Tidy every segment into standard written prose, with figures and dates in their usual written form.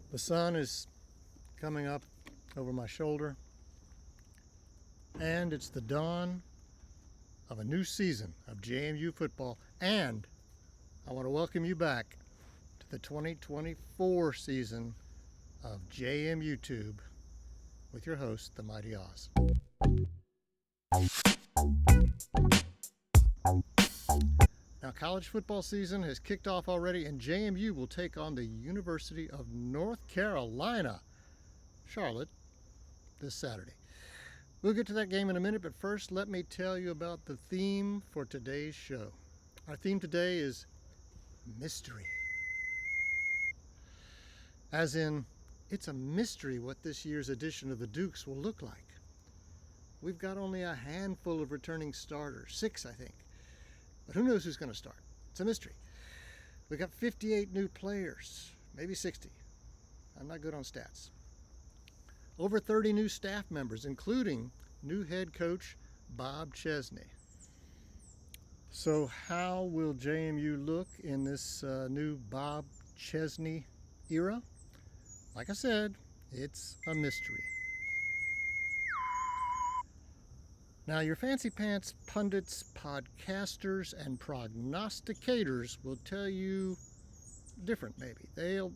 The sun is coming up over my shoulder, and it's the dawn of a new season of JMU football, and I want to welcome you back to the 2024 season of JMU Tube with your host, the Mighty Oz. Now, college football season has kicked off already, and JMU will take on the University of North Carolina, Charlotte, this Saturday. We'll get to that game in a minute, but first let me tell you about the theme for today's show. Our theme today is mystery. As in, it's a mystery what this year's edition of the Dukes will look like. We've got only a handful of returning starters, 6 I think. But who knows who's going to start? It's a mystery. We got 58 new players, maybe 60. I'm not good on stats. Over 30 new staff members, including new head coach Bob Chesney. So how will JMU look in this new Bob Chesney era? Like I said, it's a mystery. Now, your fancy pants pundits, podcasters, and prognosticators will tell you different, maybe. They'll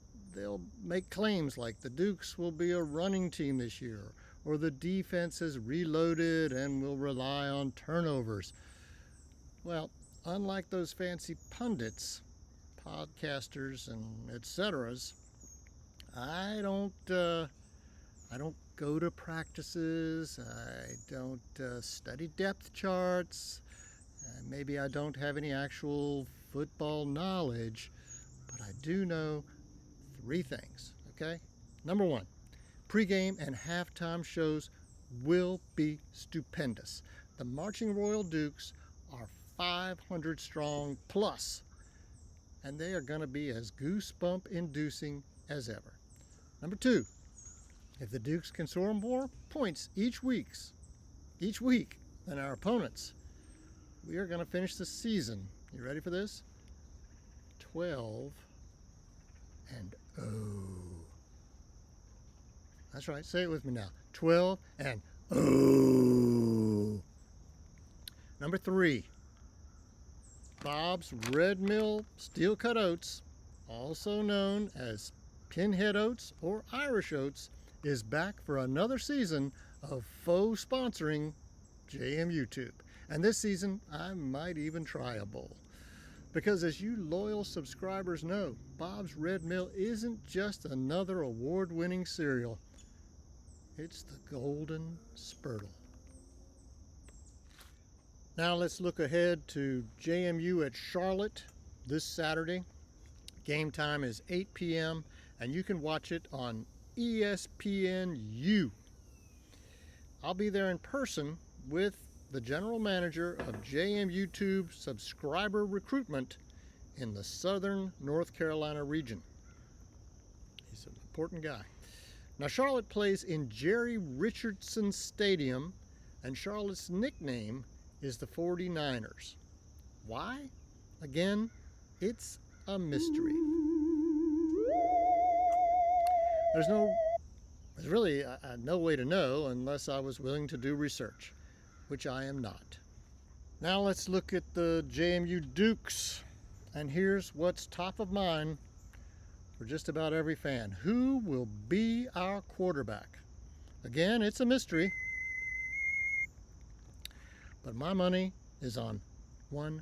make claims like the Dukes will be a running team this year, or the defense is reloaded and will rely on turnovers. Well, unlike those fancy pundits, podcasters, and et-ceteras, I don't go to practices, I don't study depth charts, maybe I don't have any actual football knowledge, but I do know 3 things, okay? Number 1, pregame and halftime shows will be stupendous. The Marching Royal Dukes are 500 strong plus, and they are going to be as goosebump inducing as ever. Number 2, if the Dukes can score more points each week than our opponents, we are going to finish the season. You ready for this? 12-0. That's right. Say it with me now. 12-0. Number 3, Bob's Red Mill Steel Cut Oats, also known as Pinhead Oats or Irish Oats, is back for another season of faux sponsoring JMU Tube. And this season, I might even try a bowl. Because as you loyal subscribers know, Bob's Red Mill isn't just another award-winning cereal. It's the Golden Spurtle. Now let's look ahead to JMU at Charlotte this Saturday. Game time is 8 p.m. and you can watch it on ESPNU. I'll be there in person with the general manager of JMU Tube subscriber recruitment in the southern North Carolina region. He's an important guy. Now, Charlotte plays in Jerry Richardson Stadium, and Charlotte's nickname is the 49ers. Why? Again, it's a mystery. There's really no way to know unless I was willing to do research, which I am not. Now let's look at the JMU Dukes, and here's what's top of mind for just about every fan. Who will be our quarterback? Again, it's a mystery, but my money is on one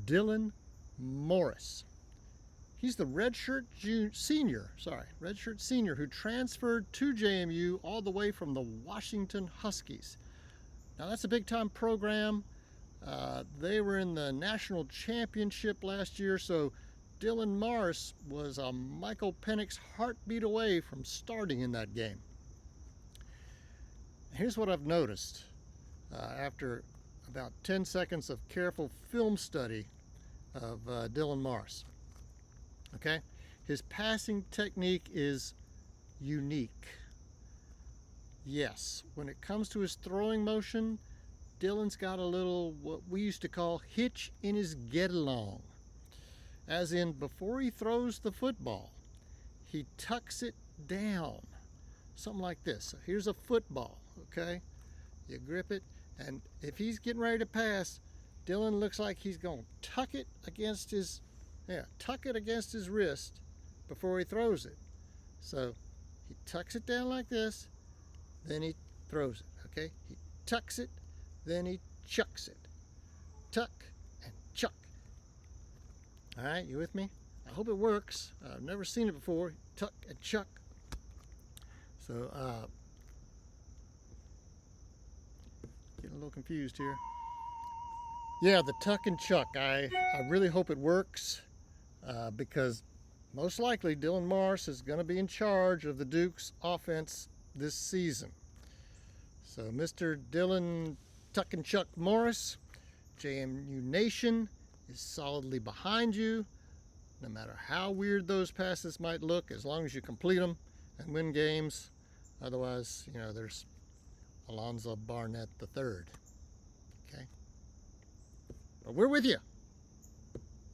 Dylan Morris. He's the redshirt senior who transferred to JMU all the way from the Washington Huskies. Now that's a big-time program. They were in the national championship last year, so Dylan Morris was a Michael Penix's heartbeat away from starting in that game. Here's what I've noticed after about 10 seconds of careful film study of Dylan Morris. Okay, his passing technique is unique. Yes, when it comes to his throwing motion, Dylan's got a little, what we used to call, hitch in his get-along. As in, before he throws the football, he tucks it down, something like this. So here's a football, okay? You grip it, and if he's getting ready to pass, Dylan looks like he's going to tuck it against his wrist before he throws it. So he tucks it down like this, then he throws it, okay? He tucks it, then he chucks it. Tuck and chuck. All right, you with me? I hope it works. I've never seen it before. Tuck and chuck. So, getting a little confused here. Yeah, the tuck and chuck. I really hope it works because most likely Dylan Morris is going to be in charge of the Dukes offense this season. So Mr. Dylan Tuck and Chuck Morris, JMU Nation is solidly behind you, no matter how weird those passes might look, as long as you complete them and win games. Otherwise, you know, there's Alonzo Barnett III. Okay? But we're with you.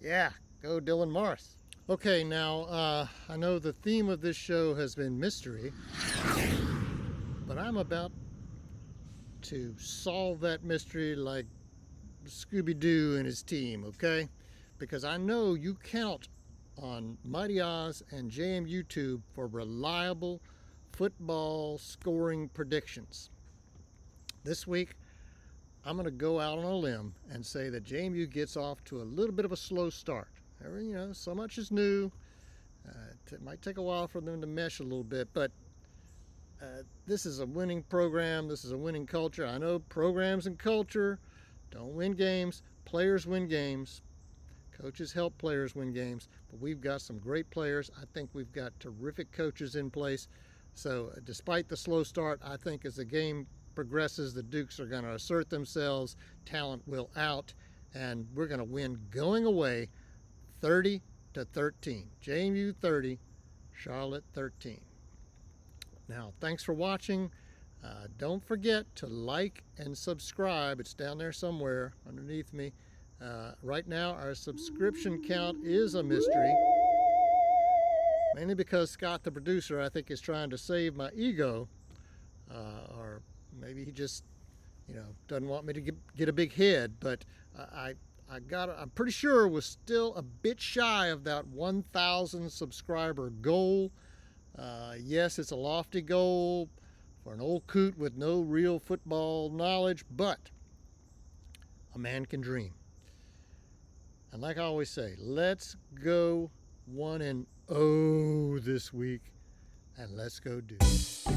Yeah, go Dylan Morris. Okay, now, I know the theme of this show has been mystery, but I'm about to solve that mystery like Scooby-Doo and his team, okay? Because I know you count on Mighty Oz and JM YouTube for reliable football scoring predictions. This week, I'm going to go out on a limb and say that JMU gets off to a little bit of a slow start. You know, so much is new. It might take a while for them to mesh a little bit, but this is a winning program. This is a winning culture. I know programs and culture don't win games. Players win games. Coaches help players win games. But we've got some great players. I think we've got terrific coaches in place. So despite the slow start, I think as the game progresses, the Dukes are going to assert themselves. Talent will out. And we're going to win going away 30-13. JMU 30, Charlotte 13. Now, thanks for watching. Don't forget to like and subscribe. It's down there somewhere underneath me. Right now, our subscription count is a mystery. Mainly because Scott, the producer, I think is trying to save my ego. Or maybe he just, you know, doesn't want me to get a big head. But I'm pretty sure we're still a bit shy of that 1,000 subscriber goal. Yes, it's a lofty goal for an old coot with no real football knowledge, but a man can dream. And like I always say, let's go 1-0 this week, and let's go do it.